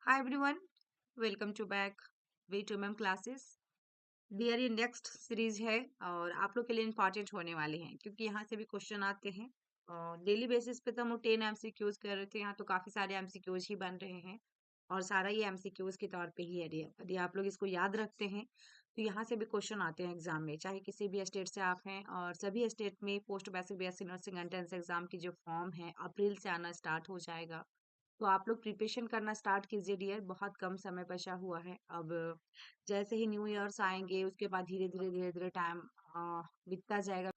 Hi everyone, welcome to back V2MM classes. Dear ये next series है और आप लोग के लिए इम्पॉर्टेंट होने वाले हैं क्योंकि यहाँ से भी क्वेश्चन आते हैं और डेली बेसिस पे तो हम लोग 10 एमसीक्यूज कर रहे थे। यहाँ तो काफी सारे एमसीक्यूज ही बन रहे हैं और सारा ये एमसीक्यूज के तौर पे ही है डियर। यदि आप लोग इसको याद रखते हैं तो यहाँ से भी क्वेश्चन आते हैं एग्जाम में, चाहे किसी भी स्टेट से आप हैं। और सभी स्टेट में post basic BSc nursing entrance exam की जो फॉर्म है अप्रैल से आना स्टार्ट हो जाएगा। तो आप लोग प्रिपरेशन करना स्टार्ट कीजिए डियर, बहुत कम समय बचा हुआ है। अब जैसे ही न्यू ईयर्स आएंगे उसके बाद धीरे धीरे टाइम बीतता जाएगा।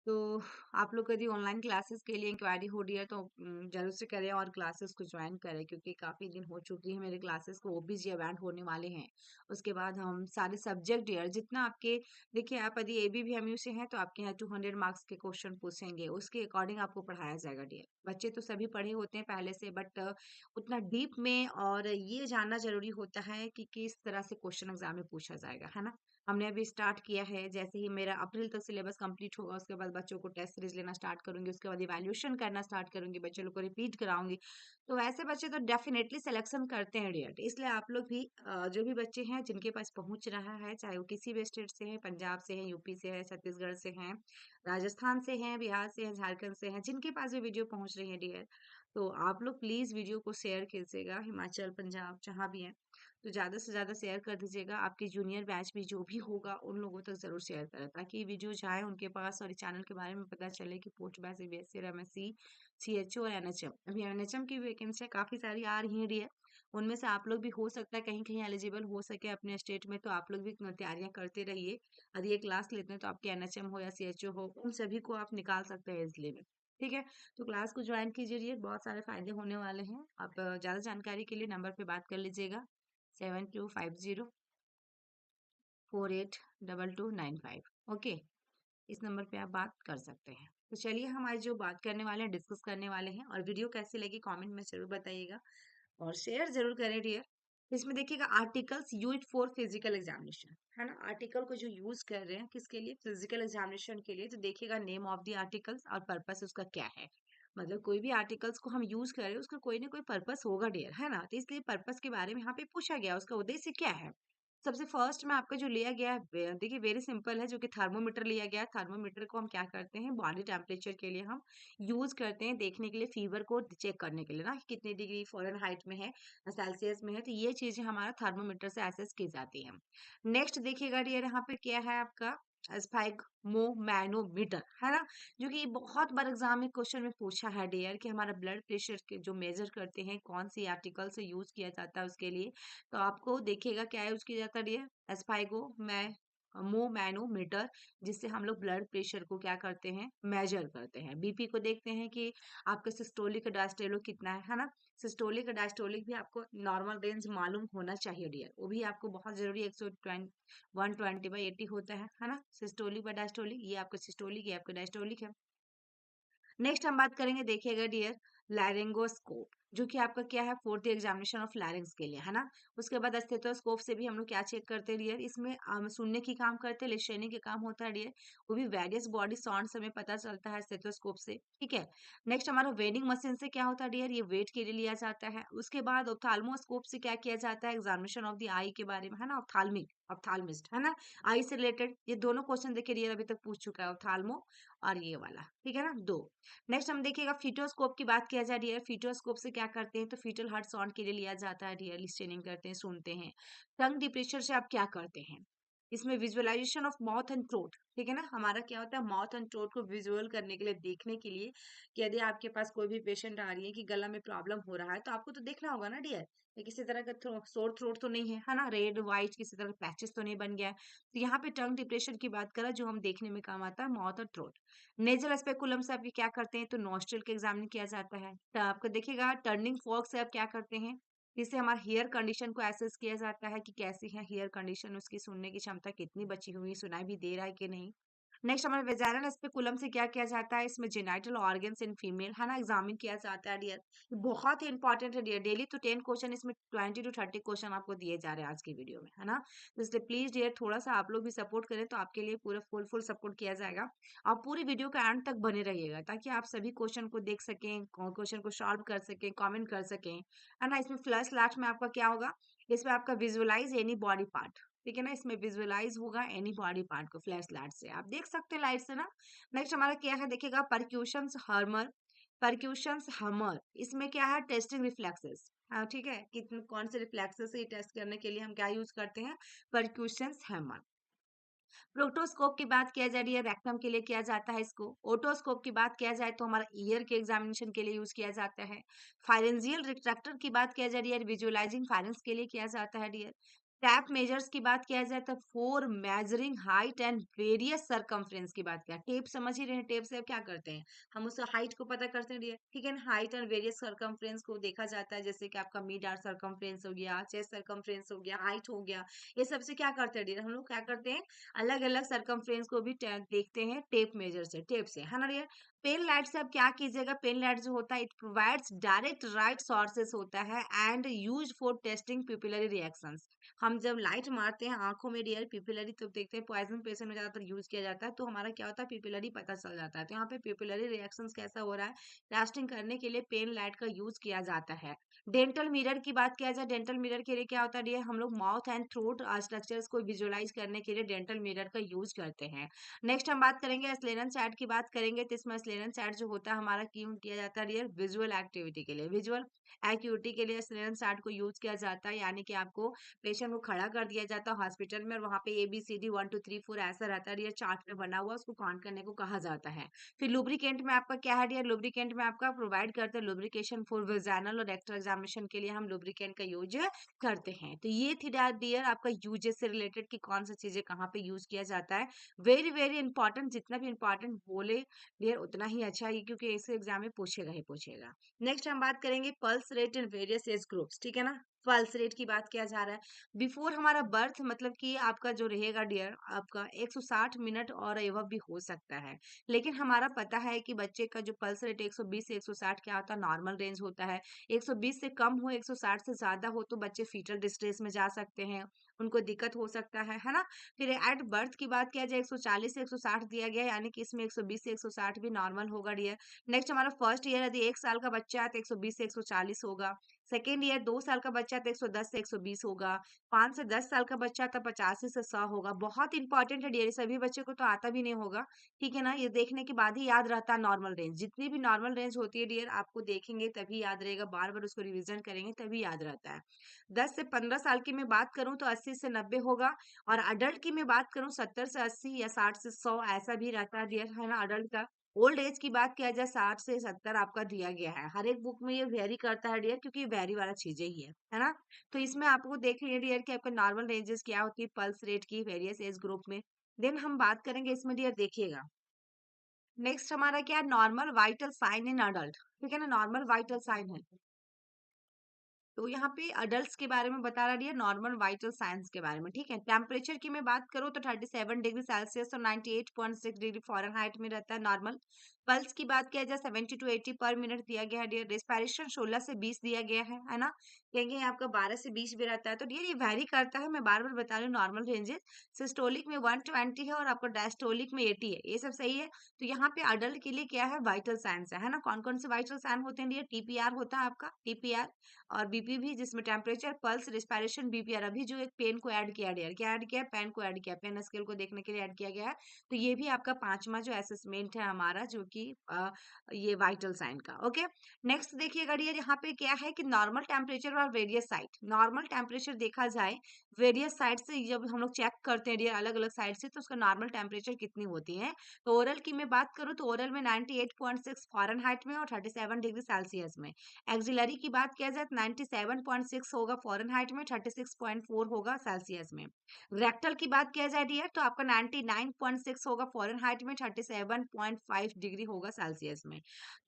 तो आप लोग यदि ऑनलाइन क्लासेस के लिए इंक्वायरी हो रही है तो जरूर से करें और क्लासेस को ज्वाइन करें क्योंकि काफी दिन हो चुकी है मेरे क्लासेस को। ओबीजी इवेंट होने वाले हैं, उसके बाद हम सारे सब्जेक्ट डियर जितना आपके, देखिए आप यदि एबीवीएमयू से हैं तो आपके यहाँ 200 मार्क्स के क्वेश्चन पूछेंगे, उसके अकॉर्डिंग आपको पढ़ाया जाएगा डियर। बच्चे तो सभी पढ़े होते हैं पहले से, बट उतना डीप में और ये जानना जरूरी होता है कि किस तरह से क्वेश्चन एग्जाम में पूछा जाएगा, है ना। हमने अभी स्टार्ट किया है, जैसे ही मेरा अप्रैल तक सिलेबस कंप्लीट होगा उसके बाद बच्चों को टेस्ट सीरीज लेना स्टार्ट करूंगी, उसके बाद इवैल्यूएशन करना स्टार्ट करूंगी, बच्चों लोग को रिपीट कराऊंगी। तो वैसे बच्चे तो डेफिनेटली सिलेक्शन करते हैं डियर। इसलिए आप लोग भी जो भी बच्चे हैं जिनके पास पहुंच रहा है, चाहे वो किसी भी स्टेट से है, पंजाब से है, यूपी से है, छत्तीसगढ़ से है, राजस्थान से है, बिहार से है, झारखंड से है, जिनके पास भी वीडियो पहुंच रही है डियर, तो आप लोग प्लीज वीडियो को शेयर कीजिएगा। हिमाचल, पंजाब जहाँ भी है तो ज्यादा से ज्यादा शेयर कर दीजिएगा। आपके जूनियर बैच भी जो भी होगा उन लोगों तक जरूर शेयर करें ताकि वीडियो जाए उनके पास और चैनल के बारे में पता चले कि post basic BSc, MSc, CHO और एनएचएम, अभी एनएचएम की वैकेंसी काफी सारी आ रही है। उनमें से आप लोग भी हो सकता है कहीं कहीं एलिजिबल हो सके अपने स्टेट में, तो आप लोग भी तैयारियां करते रहिए। यदि ये क्लास लेते हैं तो आपके एनएचएम हो या सीएचओ हो, उन सभी को आप निकाल सकते हैं इजिली में। ठीक है, तो क्लास को ज्वाइन कीजिए, बहुत सारे फायदे होने वाले हैं। आप ज्यादा जानकारी के लिए नंबर पे बात कर लीजिएगा, 7250482295। ओके, इस नंबर पे आप बात कर सकते हैं। तो चलिए हम आज जो बात करने वाले हैं, डिस्कस करने वाले हैं, और वीडियो कैसी लगी कमेंट में जरूर बताइएगा और शेयर जरूर करें डियर। इसमें देखिएगा articles use for physical examination, है ना। आर्टिकल को जो यूज कर रहे हैं किसके लिए, फिजिकल एग्जामिनेशन के लिए। तो देखिएगा नेम ऑफ द आर्टिकल्स और पर्पस उसका क्या है। मतलब कोई भी आर्टिकल्स को हम यूज कर रहे हैं उसका कोई ना कोई पर्पस होगा डियर, है ना। तो इसलिए पर्पस के बारे में यहाँ पे पूछा गया, उसका उद्देश्य क्या है। सबसे फर्स्ट में आपका जो लिया गया है देखिए वेरी सिंपल है, जो कि थर्मोमीटर लिया गया है। थर्मोमीटर को हम क्या करते हैं, बॉडी टेम्परेचर के लिए हम यूज करते हैं, देखने के लिए, फीवर को चेक करने के लिए ना, कि कितनी डिग्री फ़ारेनहाइट में है, सेल्सियस में है। तो ये चीजें हमारा थर्मोमीटर से एसेस की जाती है। नेक्स्ट देखिएगा डियर, यहाँ पे क्या है आपका स्पाइगमोमैनोमीटर, है ना, जो कि बहुत बार एग्जाम में क्वेश्चन में पूछा है डियर कि हमारा ब्लड प्रेशर के जो मेजर करते हैं कौन सी आर्टिकल से यूज किया जाता है उसके लिए। तो आपको देखिएगा क्या यूज किया जाता है डियर, स्पाइगोमैनोमीटर, जिससे हम लोग ब्लड प्रेशर को क्या करते हैं, मेजर करते हैं। बीपी को देखते हैं कि आपका सिस्टोलिक डायस्टोलिक कितना है ना। सिस्टोलिक डायस्टोलिक भी आपको नॉर्मल रेंज मालूम होना चाहिए डियर, वो भी आपको बहुत जरूरी है। 120/80 होता है ना, सिस्टोलिक बाय डायस्टोलिक। ये आपका सिस्टोलिक, ये आपका डायस्टोलिक है। नेक्स्ट हम बात करेंगे, देखिएगा डियर, लैरिंगोस्कोप, जो कि आपका क्या है, फोर्थ एग्जामिनेशन ऑफ लैरिंग्स के लिए, है ना। उसके बाद स्टेथोस्कोप से भी हम लोग क्या चेक करते हैं डियर, इसमें सुनने की काम करते हैं, लिसनिंग के काम होता है डियर। वो भी वेरियस बॉडी साउंड हमें पता चलता है स्टेथोस्कोप से। ठीक है, नेक्स्ट हमारा वेडिंग मशीन से क्या होता है डियर, ये वेट के लिए लिया जाता है। उसके बाद ऑप्थाल्मोस्कोप से क्या किया जाता है, एग्जामिनेशन ऑफ द आई के बारे में, है ना, ऑप्थाल्मिस्ट, है ना, आई से रिलेटेड। ये दोनों क्वेश्चन देखिए डियर अभी तक पूछ चुका है, ऑप्थाल्मो और ये वाला, ठीक है ना, दो। नेक्स्ट हम देखिएगा फीटोस्कोप की बात किया जाए डियर, फीटोस्कोप से क्या करते हैं, तो फीटल हार्ट साउंड के लिए लिया जाता है डियर, लिसनिंग करते हैं, सुनते हैं। टंग डिप्रेशर से आप क्या करते हैं, इसमें visualization of mouth and throat, ठीक है ना, हमारा क्या होता है, माउथ एंड थ्रोट को विजुअल करने के लिए, देखने के लिए, कि यदि आपके पास कोई भी पेशेंट आ रही है कि गला में प्रॉब्लम हो रहा है तो आपको तो देखना होगा ना डियर, ये किसी तरह का सोर थ्रोट तो नहीं है ना, रेड व्हाइट किसी तरह पैचेस तो नहीं बन गया है। तो यहाँ पे टंग डिप्रेशन की बात करें, जो हम देखने में काम आता है, माउथ और थ्रोट। नेजल स्पेकुलम से आप ये क्या करते हैं, तो नोस्ट्रल के एग्जामिन किया जाता है। तो आपको देखिएगा टर्निंग फॉर्क से आप क्या करते हैं, इससे हमारा हेयर कंडीशन को एसेस किया जाता है कि कैसी है हेयर कंडीशन, उसकी सुनने की क्षमता कितनी बची हुई है, सुनाई भी दे रहा है कि नहीं। नेक्स्ट हमारे वेजाइनल स्पेकुलम से क्या किया जाता है, इसमें जेनाइटल ऑर्गन्स इन फीमेल है ना एग्जामिन किया जाता है डियर। बहुत ही इंपॉर्टेंट है डियर, डेली तो 10 क्वेश्चन, इसमें 20 to 30 क्वेश्चन आपको दिए जा रहे हैं आज की वीडियो में, है ना। तो इसलिए प्लीज डियर थोड़ा सा आप लोग भी सपोर्ट करें तो आपके लिए पूरा फुल सपोर्ट किया जाएगा। आप पूरी वीडियो के एंड तक बने रहिएगा ताकि आप सभी क्वेश्चन को देख सकें, क्वेश्चन को सॉल्व कर सकें, कमेंट कर सकें, है ना। इसमें फ्लैश लास्ट में आपका क्या होगा, इसमें आपका विजुअलाइज एनी बॉडी पार्ट, ठीक है ना, इसमें विजुअलाइज होगा एनी बॉडी पार्ट को फ्लैश लाइट से आप देख सकते हैं लाइट से ना। नेक्स्ट हमारा क्या है देखिएगा, परक्यूशंस हर्मर, परक्यूशंस हमर, इसमें क्या है टेस्टिंग रिफ्लेक्सेस। हाँ ठीक है, कितने कौन से रिफ्लेक्सेस से टेस्ट करने के लिए हम क्या यूज करते हैं, परक्यूशंस हैमर। प्रोटोस्कोप की बात किया जा रही है, रेक्टम के लिए किया जाता है इसको। ओटोस्कोप की बात किया जाए तो हमारा ईयर के एग्जामिनेशन के लिए यूज किया जाता है। फाइरेंजियल रिट्रैक्टर की बात किया जा रही है, विजुअलाइजिंग फाइरेंस के लिए किया जाता है डियर। टैप मेजर्स की बात किया जाए तो for measuring height and various circumference की बात किया, टेप समझ ही रहे हैं, टेप से अब क्या करते हैं हम उस हाइट को पता करते हैं डियर, ठीक है ना। हाइट एंड वेरियस सरकमफ्रेंस को देखा जाता है, जैसे कि आपका मिड आर्म सरकमफ्रेंस हो गया, चेस्ट सरकमफ्रेंस हो गया, हाइट हो गया, ये सबसे क्या करते हैं डियर, हम लोग क्या करते हैं अलग अलग सरकमफ्रेंस को भी देखते हैं टेप मेजर से, टेप से, है ना डियर। पेन लाइट से अब क्या कीजिएगा, पेन लाइट जो होता है it provides direct right sources होता है and use for testing popularly reactions. हम जब लाइट मारते हैं आंखों में डियर पिपुलरी, तो देखते हैं पॉइजन पेशेंट में ज्यादातर यूज किया जाता है, तो हमारा क्या होता है पिपुलरी पता चल जाता है। तो यहाँ पे पिपुलरी रिएक्शंस कैसा हो रहा है, टेस्टिंग करने के लिए पेन लाइट का यूज किया जाता है। डेंटल मिरर की बात किया जाए, डेंटल मिरर के लिए क्या होता है डियर, हम लोग माउथ एंड थ्रोट स्ट्रक्चर्स को विजुअलाइज करने के लिए डेंटल मिरर का यूज करते हैं। नेक्स्ट हम बात करेंगे स्लेनन चार्ट की बात करेंगे, तो इसमें स्लेनन चार्ट जो होता है हमारा क्यों किया जाता है डियर, विजुअल एक्टिविटी के लिए, विजुअल एक्टिविटी के लिए स्लेनन चार्ट को यूज किया जाता है। यानी कि आपको पेशेंट को खड़ा कर दिया जाता है हॉस्पिटल में और वहाँ पे ABCD 1 2 3 4 ऐसा रहता है डियर, चार्ट में बना हुआ, उसको काउंट करने को कहा जाता है। फिर लुब्रिकेंट में आपका क्या है डियर, लुब्रिकेंट में आपका प्रोवाइड करते हैं लुब्रिकेशन फॉर वेजाइनल और रेक्टल एग्जामिनेशन के लिए हम लुब्रिकेंट का यूज करते हैं। तो ये थी डियर आपका यूजेस से रिलेटेड कि कौन सी चीजें कहाँ पे यूज किया जाता है। वेरी वेरी इंपॉर्टेंट, जितना भी इंपॉर्टेंट बोले डियर उतना ही अच्छा है, क्योंकि इसे एग्जाम में पूछेगा ही पूछेगा। नेक्स्ट हम बात करेंगे pulse rate in various age groups, ठीक है ना। पल्स रेट की बात किया जा रहा है बिफोर हमारा बर्थ, मतलब कि आपका जो रहेगा डियर आपका 160 मिनट और एवं भी हो सकता है। लेकिन हमारा पता है कि बच्चे का जो पल्स रेट 120 से 160 क्या होता है, नॉर्मल रेंज होता है। 120 से कम हो, 160 से ज्यादा हो तो बच्चे फीटल डिस्ट्रेस में जा सकते हैं, उनको दिक्कत हो सकता है ना। फिर एट बर्थ की बात किया जाए 140 से 160 दिया गया है, यानी कि इसमें 120 से 160 भी नॉर्मल होगा डियर। नेक्स्ट हमारा फर्स्ट ईयर यदि 1 साल का बच्चा है तो 120 से 140 होगा। सेकेंड ईयर 2 साल का बच्चा है तो 110 से 120 होगा। 5 से 10 साल का बच्चा तो 85 से 100 होगा। बहुत इंपॉर्टेंट है डियर, सभी बच्चे को तो आता भी नहीं होगा, ठीक है ना। ये देखने के बाद ही याद रहता है नॉर्मल रेंज, जितनी भी नॉर्मल रेंज होती है डियर आपको देखेंगे तभी याद रहेगा, बार बार उसको रिवीजन करेंगे तभी याद रहता है। 10 से 15 साल की मैं बात करूं तो 80 से 90 होगा, और अडल्ट की मैं बात करूं 70 से 80 या 60 से 100 ऐसा भी रहता है डियर, है ना अडल्ट का। ओल्ड एज की बात किया जाए 60 से 70 आपका दिया गया है, हर एक बुक में ये वेरी करता है डियर, क्योंकि वेरी वाला चीजें ही है ना। तो इसमें आपको देख लीजिए डियर कि आपका नॉर्मल रेंजेस क्या होती है पल्स रेट की वेरियस एज ग्रुप में। देन हम बात करेंगे इसमें डियर, देखिएगा नेक्स्ट हमारा क्या है, normal vital sign in adult, ठीक है ना, नॉर्मल वाइटल साइन है। तो यहाँ पे अडल्ट्स के बारे में बता रहा है नॉर्मल वाइटल साइंस के बारे में, ठीक है। टेम्परेचर की मैं बात करूँ तो 37 डिग्री सेल्सियस और 98.6 डिग्री फ़ारेनहाइट में रहता है नॉर्मल। पल्स की बात किया जाए 70 to 80 पर मिनट दिया गया है डियर। रेस्पिरेशन 16 से 20 दिया गया है ना। कहेंगे आपका 12 से 20 भी रहता है, तो डियर ये वैरी करता है, मैं बार बार बता रही हूँ नॉर्मल रेंजेस। सिस्टोलिक में 120 है और आपको डायस्टोलिक में 80 है, ये सब सही है। तो यहाँ पे अडल्ट के लिए क्या है, वाइटल साइंस है ना। कौन कौन से वाइटल साइन होते हैं डियर, TPR होता है आपका, TPR और बीपी भी, जिसमें टेम्परेचर पल्स रिस्पायरेशन BPR। अभी जो एक पेन को ऐड किया डियर, क्या ऐड किया, पेन को ऐड किया, पेन स्केल को देखने के लिए ऐड किया गया है। तो ये भी आपका पांचवा जो असेसमेंट है हमारा, जो कि ये वाइटल साइन का। ओके, नेक्स्ट देखिएगा डियर, यहाँ पे क्या है कि नॉर्मल टेम्परेचर और वेरियस साइट। नॉर्मल टेम्परेचर देखा जाए वेरियस साइड से, जब हम लोग चेक करते हैं डियर अलग अलग साइड से, तो उसका नॉर्मल टेम्परेचर कितनी होती है। तो ओरल की मैं बात करूँ तो ओरल में 98.6 फ़ारेनहाइट में और 37 डिग्री सेल्सियस में। एक्सिलरी की बात किया जाए तो 97.6 होगा फ़ारेनहाइट में, 36.4 होगा सेल्सियस में। रेक्टल की बात किया जाए डियर तो आपका 99.6 होगा फ़ारेनहाइट में, 37.5 डिग्री होगा सेल्सियस में।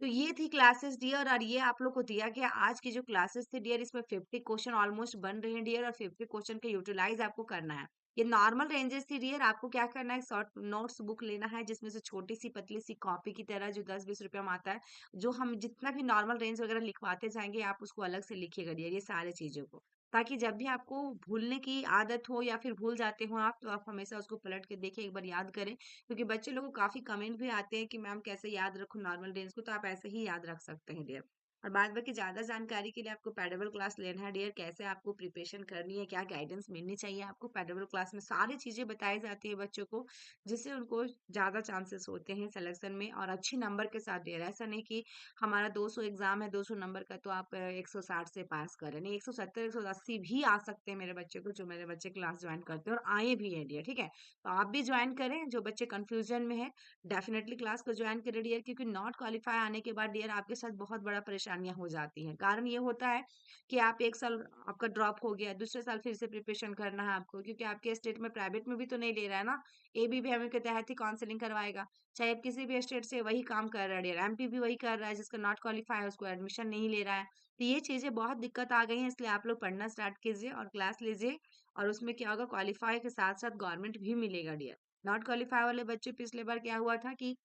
तो ये थी क्लासेस डियर, और ये आप लोग को दिया गया आज की जो क्लासेस थी डियर, इसमें 50 क्वेश्चन ऑलमोस्ट बन रहे हैं डियर, और 50 क्वेश्चन का यूटिलाइज आपको करना है। ये नॉर्मल रेंजेस थी डियर। आपको क्या करना है, शॉर्ट नोट्स बुक लेना है जिसमें से छोटी सी पतली सी कॉपी की तरह जो 10-20 रुपए में आता है, जो हम जितना भी नॉर्मल रेंज वगैरह लिखवाते जाएंगे आप उसको अलग से लिखिएगा डियर, ये सारी चीजों को, ताकि जब भी आपको भूलने की आदत हो या फिर भूल जाते हो आप, तो आप हमेशा उसको पलट के देखें, एक बार याद करें, क्योंकि बच्चे लोगों को काफी कमेंट भी आते हैं कि मैम कैसे याद रखूं नॉर्मल रेंज को, तो आप ऐसे ही याद रख सकते हैं डियर। और बाद बाकी ज्यादा जानकारी के लिए आपको पेडेबल क्लास लेना है डियर, कैसे आपको प्रिपरेशन करनी है, क्या गाइडेंस मिलनी चाहिए आपको, पेडेबल क्लास में सारी चीजें बताई जाती है बच्चों को, जिससे उनको ज्यादा चांसेस होते हैं सिलेक्शन में और अच्छे नंबर के साथ डियर। ऐसा नहीं कि हमारा 200 एग्जाम है 200 नंबर का तो आप 160 से पास करें, नहीं 170 180 भी आ सकते हैं मेरे बच्चे को, जो मेरे बच्चे क्लास ज्वाइन करते हैं और आए भी है डियर, ठीक है। तो आप भी ज्वाइन करें, जो बच्चे कंफ्यूजन में है डेफिनेटली क्लास को ज्वाइन करें डियर, क्योंकि नॉट क्वालिफाई आने के बाद डियर आपके साथ बहुत बड़ा परेशानियां हो जाती हैं। कारण ये होता है कि आप एक साल आपका ड्रॉप हो गया, दूसरे साल फिर से प्रिपरेशन करना है आपको, क्योंकि आपके स्टेट में प्राइवेट में भी तो नहीं ले रहा है ना, एबीवीएम के तहत ही काउंसलिंग करवाएगा। चाहे आप किसी भी स्टेट से वही काम कर रहा है डियर, एमपी भी वही कर रहा है, जिसका नॉट क्वालिफाई है उसको एडमिशन नहीं ले रहा है। तो ये चीजें बहुत दिक्कत आ गई हैं, इसलिए आप लोग पढ़ना स्टार्ट कीजिए और क्लास लीजिए, और उसमें क्या होगा, क्वालिफाई के साथ साथ गवर्नमेंट भी मिलेगा डियर। नॉट क्वालिफाई वाले बच्चे पिछले बार क्या हुआ था कि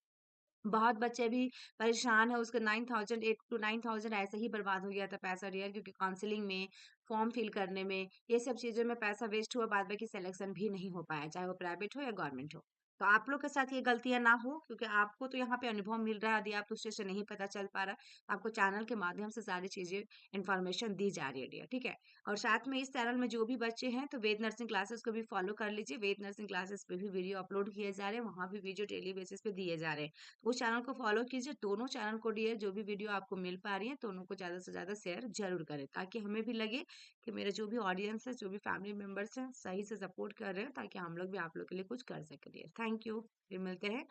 बहुत बच्चे अभी परेशान है, उसका 9,000 8 टू 9,000 ऐसे ही बर्बाद हो गया था पैसा डियर, क्योंकि काउंसलिंग में फॉर्म फिल करने में ये सब चीजों में पैसा वेस्ट हुआ, बाद में की सिलेक्शन भी नहीं हो पाया, चाहे वो प्राइवेट हो या गवर्नमेंट हो। तो आप लोग के साथ ये गलतियां ना हो, क्योंकि आपको तो यहाँ पे अनुभव मिल रहा है, यदि आप दूसरे से नहीं पता चल पा रहा तो आपको चैनल के माध्यम से सारी चीजें इन्फॉर्मेशन दी जा रही है डियर, ठीक है। और साथ में इस चैनल में जो भी बच्चे हैं तो वेद नर्सिंग क्लासेस को भी फॉलो कर लीजिए, वेद नर्सिंग क्लासेस पे भी वीडियो अपलोड किए जा रहे हैं, वहां भी वीडियो डेली बेसिस पे दिए जा रहे हैं। उस चैनल को फॉलो कीजिए, दोनों चैनल को डियर, जो भी वीडियो आपको मिल पा रही है दोनों को ज्यादा से ज्यादा शेयर जरूर करें, ताकि हमें भी लगे कि मेरे जो भी ऑडियंस है, जो भी फैमिली मेंबर्स हैं सही से सपोर्ट कर रहे हैं, ताकि हम लोग भी आप लोग के लिए कुछ कर सके डियर। थैंक यू, फिर मिलते हैं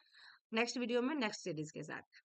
नेक्स्ट वीडियो में नेक्स्ट सीरीज के साथ।